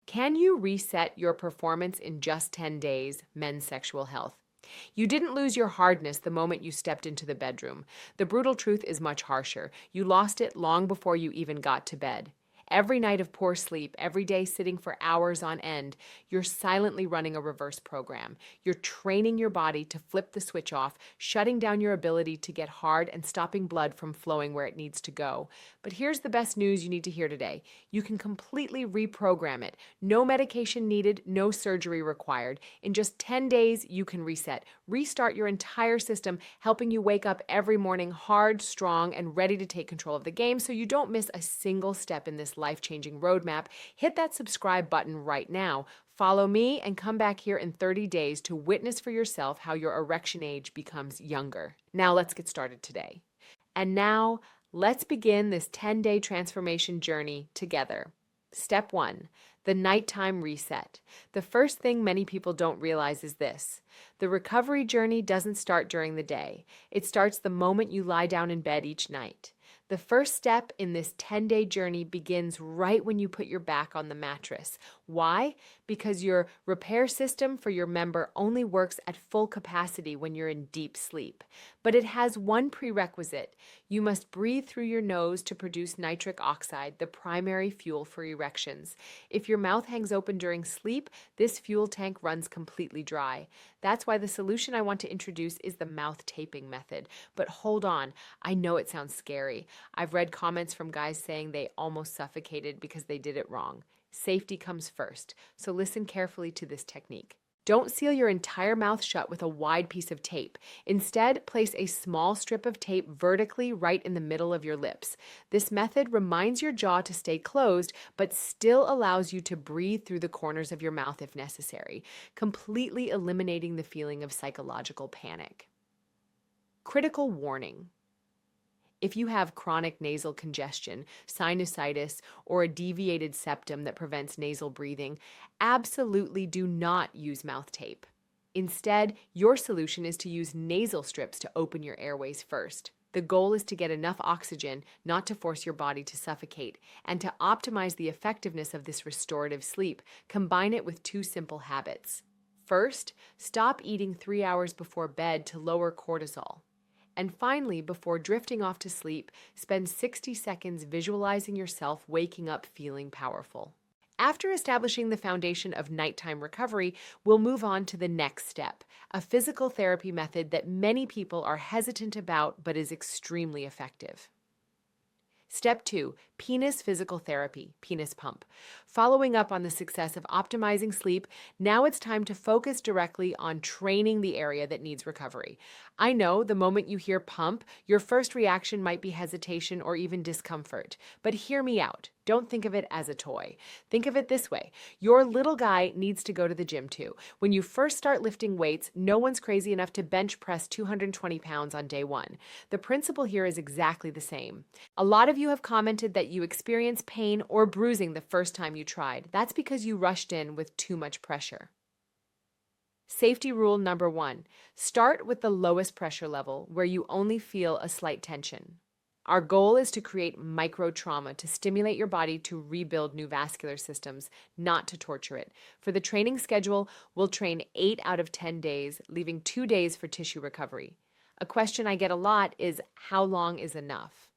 Can you reset your performance in just 10 days? Men's sexual health. You didn't lose your hardness the moment you stepped into the bedroom. The brutal truth is much harsher. You lost it long before you even got to bed. Every night of poor sleep, every day sitting for hours on end, you're silently running a reverse program. You're training your body to flip the switch off, shutting down your ability to get hard and stopping blood from flowing where it needs to go. But here's the best news you need to hear today. You can completely reprogram it. No medication needed, no surgery required. In just 10 days, you can reset. Restart your entire system, helping you wake up every morning hard, strong, and ready to take control of the game so you don't miss a single step in this life-changing roadmap. Hit that subscribe button right now. Follow me and come back here in 30 days to witness for yourself how your erection age becomes younger. Now let's get started today. And now let's begin this 10-day transformation journey together. Step 1, the nighttime reset. The first thing many people don't realize is this. The recovery journey doesn't start during the day. It starts the moment you lie down in bed each night. The first step in this 10-day journey begins right when you put your back on the mattress. Why? Because your repair system for your member only works at full capacity when you're in deep sleep. But it has one prerequisite. You must breathe through your nose to produce nitric oxide, the primary fuel for erections. If your mouth hangs open during sleep, this fuel tank runs completely dry. That's why the solution I want to introduce is the mouth taping method. But hold on, I know it sounds scary. I've read comments from guys saying they almost suffocated because they did it wrong. Safety comes first, so listen carefully to this technique. Don't seal your entire mouth shut with a wide piece of tape. Instead, place a small strip of tape vertically right in the middle of your lips. This method reminds your jaw to stay closed, but still allows you to breathe through the corners of your mouth if necessary, completely eliminating the feeling of psychological panic. Critical warning. If you have chronic nasal congestion, sinusitis, or a deviated septum that prevents nasal breathing, absolutely do not use mouth tape. Instead, your solution is to use nasal strips to open your airways first. The goal is to get enough oxygen, not to force your body to suffocate, and to optimize the effectiveness of this restorative sleep, combine it with two simple habits. First, stop eating 3 hours before bed to lower cortisol. And finally, before drifting off to sleep, spend 60 seconds visualizing yourself waking up feeling powerful. After establishing the foundation of nighttime recovery, we'll move on to the next step, a physical therapy method that many people are hesitant about but is extremely effective. Step 2, penis physical therapy, penis pump. Following up on the success of optimizing sleep, now it's time to focus directly on training the area that needs recovery. I know the moment you hear pump, your first reaction might be hesitation or even discomfort. But hear me out. Don't think of it as a toy. Think of it this way. Your little guy needs to go to the gym too. When you first start lifting weights, no one's crazy enough to bench press 220 pounds on day one. The principle here is exactly the same. A lot of you have commented that you experience pain or bruising the first time you tried. That's because you rushed in with too much pressure. Safety rule number 1, start with the lowest pressure level where you only feel a slight tension. Our goal is to create micro-trauma to stimulate your body to rebuild new vascular systems, not to torture it. For the training schedule, we'll train 8 out of 10 days, leaving 2 days for tissue recovery. A question I get a lot is, how long is enough?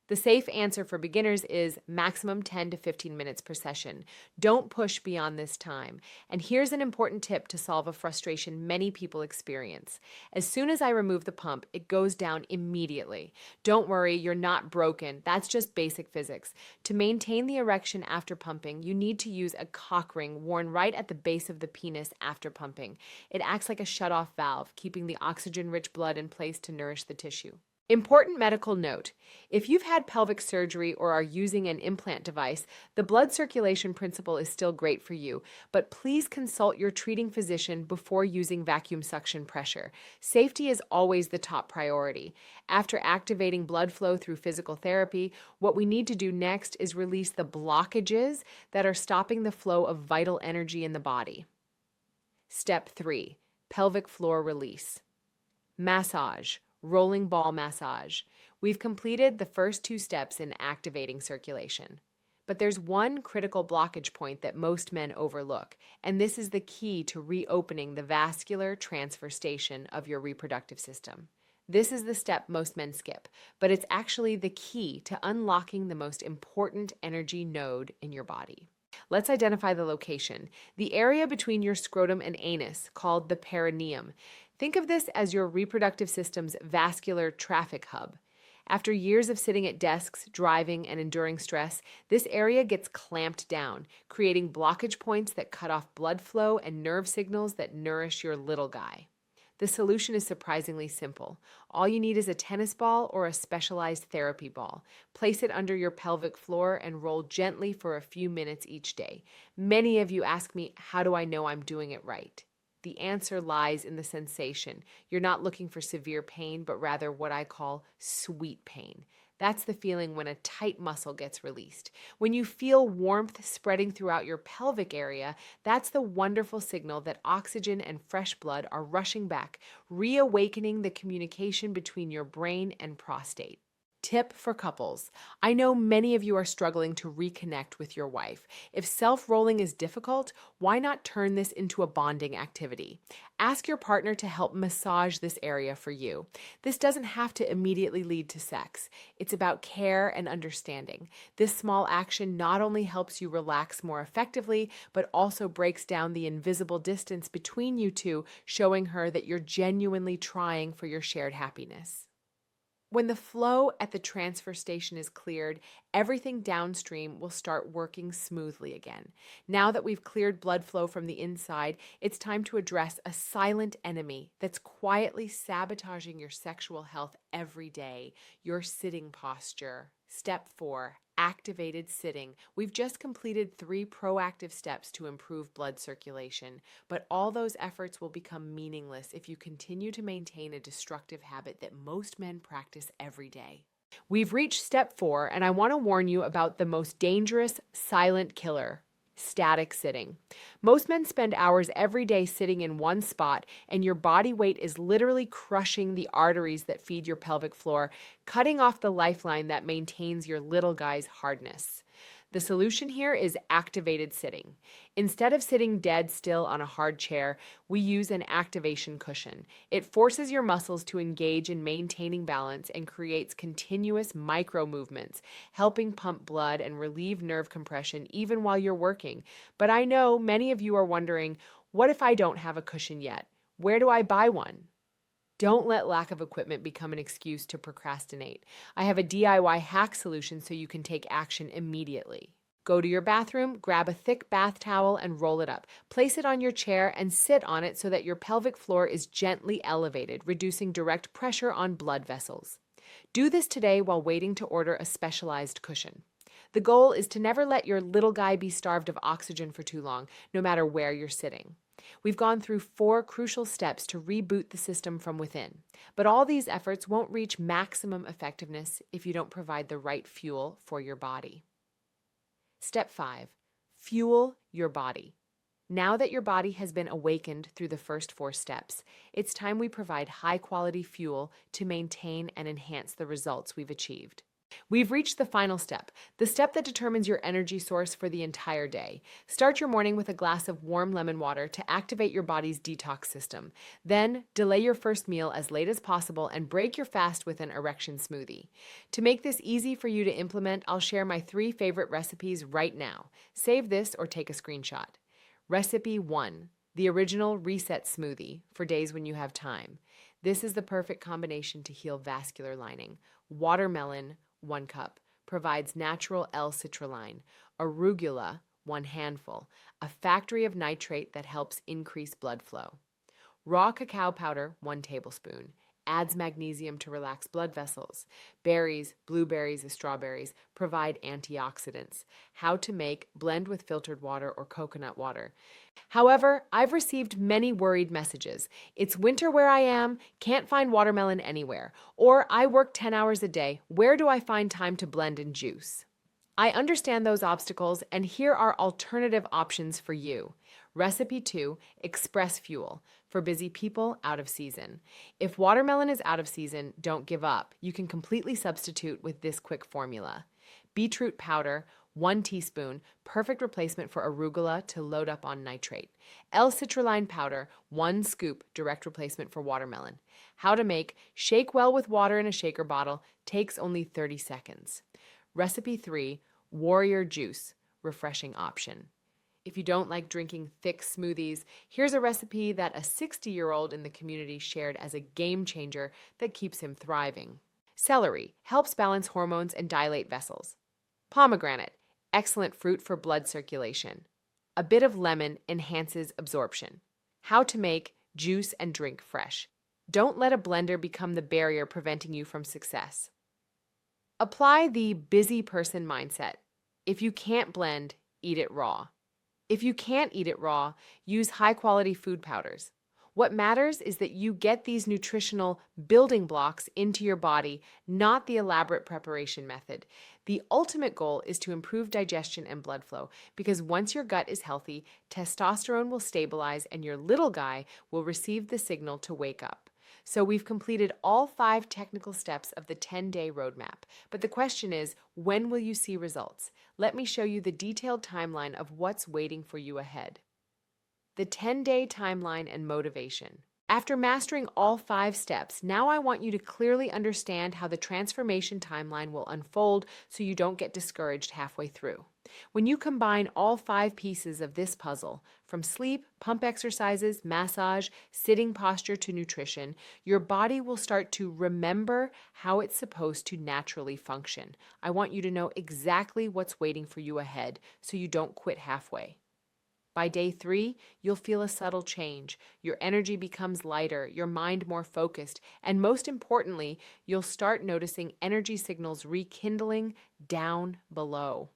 The safe answer for beginners is maximum 10 to 15 minutes per session. Don't push beyond this time. And here's an important tip to solve a frustration many people experience. As soon as I remove the pump, it goes down immediately. Don't worry, you're not broken. That's just basic physics. To maintain the erection after pumping, you need to use a cock ring worn right at the base of the penis after pumping. It acts like a shutoff valve, keeping the oxygen-rich blood in place to nourish the tissue. Important medical note, if you've had pelvic surgery or are using an implant device, the blood circulation principle is still great for you, but please consult your treating physician before using vacuum suction pressure. Safety is always the top priority. After activating blood flow through physical therapy, what we need to do next is release the blockages that are stopping the flow of vital energy in the body. Step 3, pelvic floor release. Massage. Rolling ball massage. We've completed the first 2 steps in activating circulation. But there's one critical blockage point that most men overlook, and this is the key to reopening the vascular transfer station of your reproductive system. This is the step most men skip, but it's actually the key to unlocking the most important energy node in your body. Let's identify the location, the area between your scrotum and anus, called the perineum. Think of this as your reproductive system's vascular traffic hub. After years of sitting at desks, driving, and enduring stress, this area gets clamped down, creating blockage points that cut off blood flow and nerve signals that nourish your little guy. The solution is surprisingly simple. All you need is a tennis ball or a specialized therapy ball. Place it under your pelvic floor and roll gently for a few minutes each day. Many of you ask me, how do I know I'm doing it right? The answer lies in the sensation. You're not looking for severe pain, but rather what I call sweet pain. That's the feeling when a tight muscle gets released. When you feel warmth spreading throughout your pelvic area, that's the wonderful signal that oxygen and fresh blood are rushing back, reawakening the communication between your brain and prostate. Tip for couples. I know many of you are struggling to reconnect with your wife. If self-rolling is difficult, why not turn this into a bonding activity? Ask your partner to help massage this area for you. This doesn't have to immediately lead to sex. It's about care and understanding. This small action not only helps you relax more effectively, but also breaks down the invisible distance between you two, showing her that you're genuinely trying for your shared happiness. When the flow at the transfer station is cleared, everything downstream will start working smoothly again. Now that we've cleared blood flow from the inside, it's time to address a silent enemy that's quietly sabotaging your sexual health every day, your sitting posture. Step 4. Activated sitting. We've just completed 3 proactive steps to improve blood circulation, but all those efforts will become meaningless if you continue to maintain a destructive habit that most men practice every day. We've reached step 4, and I want to warn you about the most dangerous silent killer: static sitting. Most men spend hours every day sitting in one spot, and your body weight is literally crushing the arteries that feed your pelvic floor, cutting off the lifeline that maintains your little guy's hardness. The solution here is activated sitting. Instead of sitting dead still on a hard chair, we use an activation cushion. It forces your muscles to engage in maintaining balance and creates continuous micro movements, helping pump blood and relieve nerve compression even while you're working. But I know many of you are wondering, what if I don't have a cushion yet? Where do I buy one? Don't let lack of equipment become an excuse to procrastinate. I have a DIY hack solution so you can take action immediately. Go to your bathroom, grab a thick bath towel and roll it up. Place it on your chair and sit on it so that your pelvic floor is gently elevated, reducing direct pressure on blood vessels. Do this today while waiting to order a specialized cushion. The goal is to never let your little guy be starved of oxygen for too long, no matter where you're sitting. We've gone through 4 crucial steps to reboot the system from within, but all these efforts won't reach maximum effectiveness if you don't provide the right fuel for your body. Step 5. Fuel your body. Now that your body has been awakened through the first 4 steps, it's time we provide high-quality fuel to maintain and enhance the results we've achieved. We've reached the final step, the step that determines your energy source for the entire day. Start your morning with a glass of warm lemon water to activate your body's detox system. Then, delay your first meal as late as possible and break your fast with an Erection Smoothie. To make this easy for you to implement, I'll share my 3 favorite recipes right now. Save this or take a screenshot. Recipe 1. The original Reset Smoothie for days when you have time. This is the perfect combination to heal vascular lining. Watermelon, 1 cup, provides natural L-citrulline. Arugula, 1 handful, a factory of nitrate that helps increase blood flow. Raw cacao powder, 1 tablespoon, adds magnesium to relax blood vessels. Berries, blueberries, and strawberries provide antioxidants. How to make: blend with filtered water or coconut water. However, I've received many worried messages. It's winter where I am, can't find watermelon anywhere. Or I work 10 hours a day, where do I find time to blend and juice? I understand those obstacles, and here are alternative options for you. Recipe 2, Express Fuel, for busy people out of season. If watermelon is out of season, don't give up. You can completely substitute with this quick formula. Beetroot powder, 1 teaspoon, perfect replacement for arugula to load up on nitrate. L-citrulline powder, 1 scoop, direct replacement for watermelon. How to make: shake well with water in a shaker bottle, takes only 30 seconds. Recipe 3, warrior juice, refreshing option. If you don't like drinking thick smoothies, here's a recipe that a 60-year-old in the community shared as a game changer that keeps him thriving. Celery helps balance hormones and dilate vessels. Pomegranate, excellent fruit for blood circulation. A bit of lemon enhances absorption. How to make: juice and drink fresh. Don't let a blender become the barrier preventing you from success. Apply the busy person mindset. If you can't blend, eat it raw. If you can't eat it raw, use high-quality food powders. What matters is that you get these nutritional building blocks into your body, not the elaborate preparation method. The ultimate goal is to improve digestion and blood flow, because once your gut is healthy, testosterone will stabilize and your little guy will receive the signal to wake up. So we've completed all 5 technical steps of the 10-day roadmap. But the question is, when will you see results? Let me show you the detailed timeline of what's waiting for you ahead. The 10-day timeline and motivation. After mastering all 5 steps, now I want you to clearly understand how the transformation timeline will unfold so you don't get discouraged halfway through. When you combine all 5 pieces of this puzzle, from sleep, pump exercises, massage, sitting posture to nutrition, your body will start to remember how it's supposed to naturally function. I want you to know exactly what's waiting for you ahead so you don't quit halfway. By day 3, you'll feel a subtle change. Your energy becomes lighter, your mind more focused, and most importantly, you'll start noticing energy signals rekindling down below.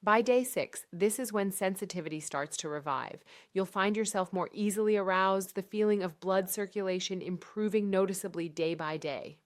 By day 6, this is when sensitivity starts to revive. You'll find yourself more easily aroused, the feeling of blood circulation improving noticeably day by day.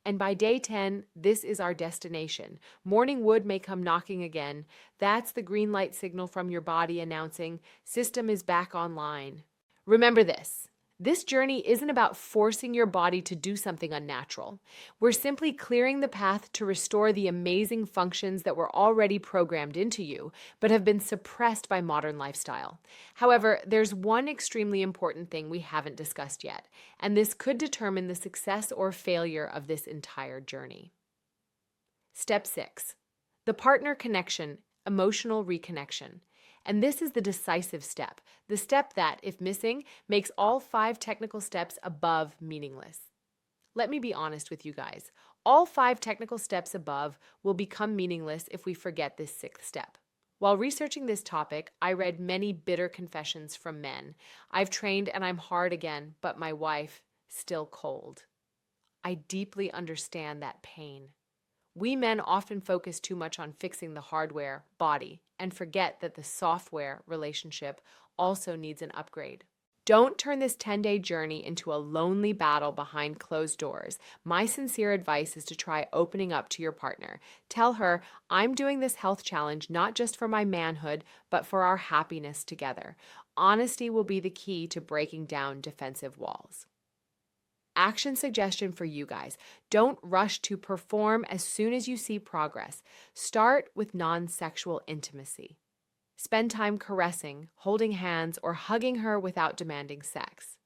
And by day 10, this is our destination. Morning wood may come knocking again. That's the green light signal from your body announcing, system is back online. Remember this. This journey isn't about forcing your body to do something unnatural. We're simply clearing the path to restore the amazing functions that were already programmed into you, but have been suppressed by modern lifestyle. However, there's one extremely important thing we haven't discussed yet, and this could determine the success or failure of this entire journey. Step 6. The partner connection, emotional reconnection. And this is the decisive step, the step that, if missing, makes all 5 technical steps above meaningless. Let me be honest with you guys. All 5 technical steps above will become meaningless if we forget this 6th step. While researching this topic, I read many bitter confessions from men. I've trained and I'm hard again, but my wife, still cold. I deeply understand that pain. We men often focus too much on fixing the hardware, body, and forget that the software, relationship, also needs an upgrade. Don't turn this 10-day journey into a lonely battle behind closed doors. My sincere advice is to try opening up to your partner. Tell her, I'm doing this health challenge not just for my manhood, but for our happiness together. Honesty will be the key to breaking down defensive walls. Action suggestion for you guys. Don't rush to perform as soon as you see progress. Start with non-sexual intimacy. Spend time caressing, holding hands, or hugging her without demanding sex.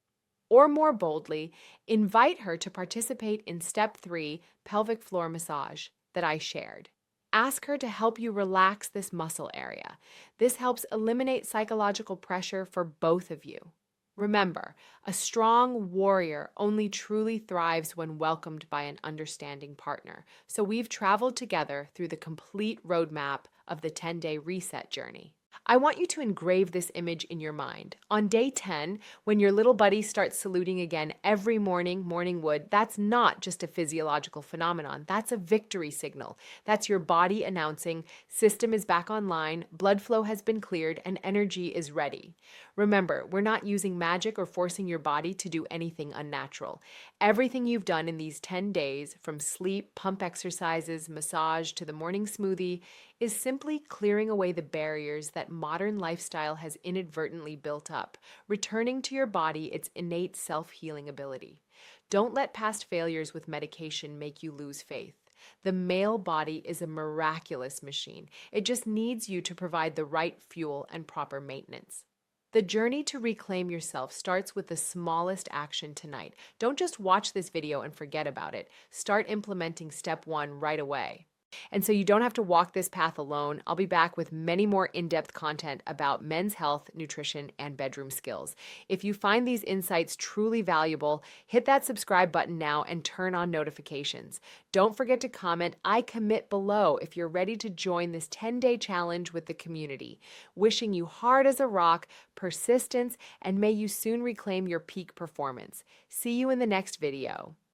Or more boldly, invite her to participate in Step 3, pelvic floor massage, that I shared. Ask her to help you relax this muscle area. This helps eliminate psychological pressure for both of you. Remember, a strong warrior only truly thrives when welcomed by an understanding partner. So we've traveled together through the complete roadmap of the 10-day reset journey. I want you to engrave this image in your mind. On day 10, when your little buddy starts saluting again every morning, morning wood, that's not just a physiological phenomenon. That's a victory signal. That's your body announcing, system is back online, blood flow has been cleared, and energy is ready. Remember, we're not using magic or forcing your body to do anything unnatural. Everything you've done in these 10 days, from sleep, pump exercises, massage, to the morning smoothie, is simply clearing away the barriers that modern lifestyle has inadvertently built up, returning to your body its innate self-healing ability. Don't let past failures with medication make you lose faith. The male body is a miraculous machine. It just needs you to provide the right fuel and proper maintenance. The journey to reclaim yourself starts with the smallest action tonight. Don't just watch this video and forget about it. Start implementing step 1 right away. And so you don't have to walk this path alone. I'll be back with many more in-depth content about men's health, nutrition, and bedroom skills. If you find these insights truly valuable, hit that subscribe button now and turn on notifications. Don't forget to comment "I commit" below if you're ready to join this 10-day challenge with the community. Wishing you hard as a rock, persistence, and may you soon reclaim your peak performance. See you in the next video.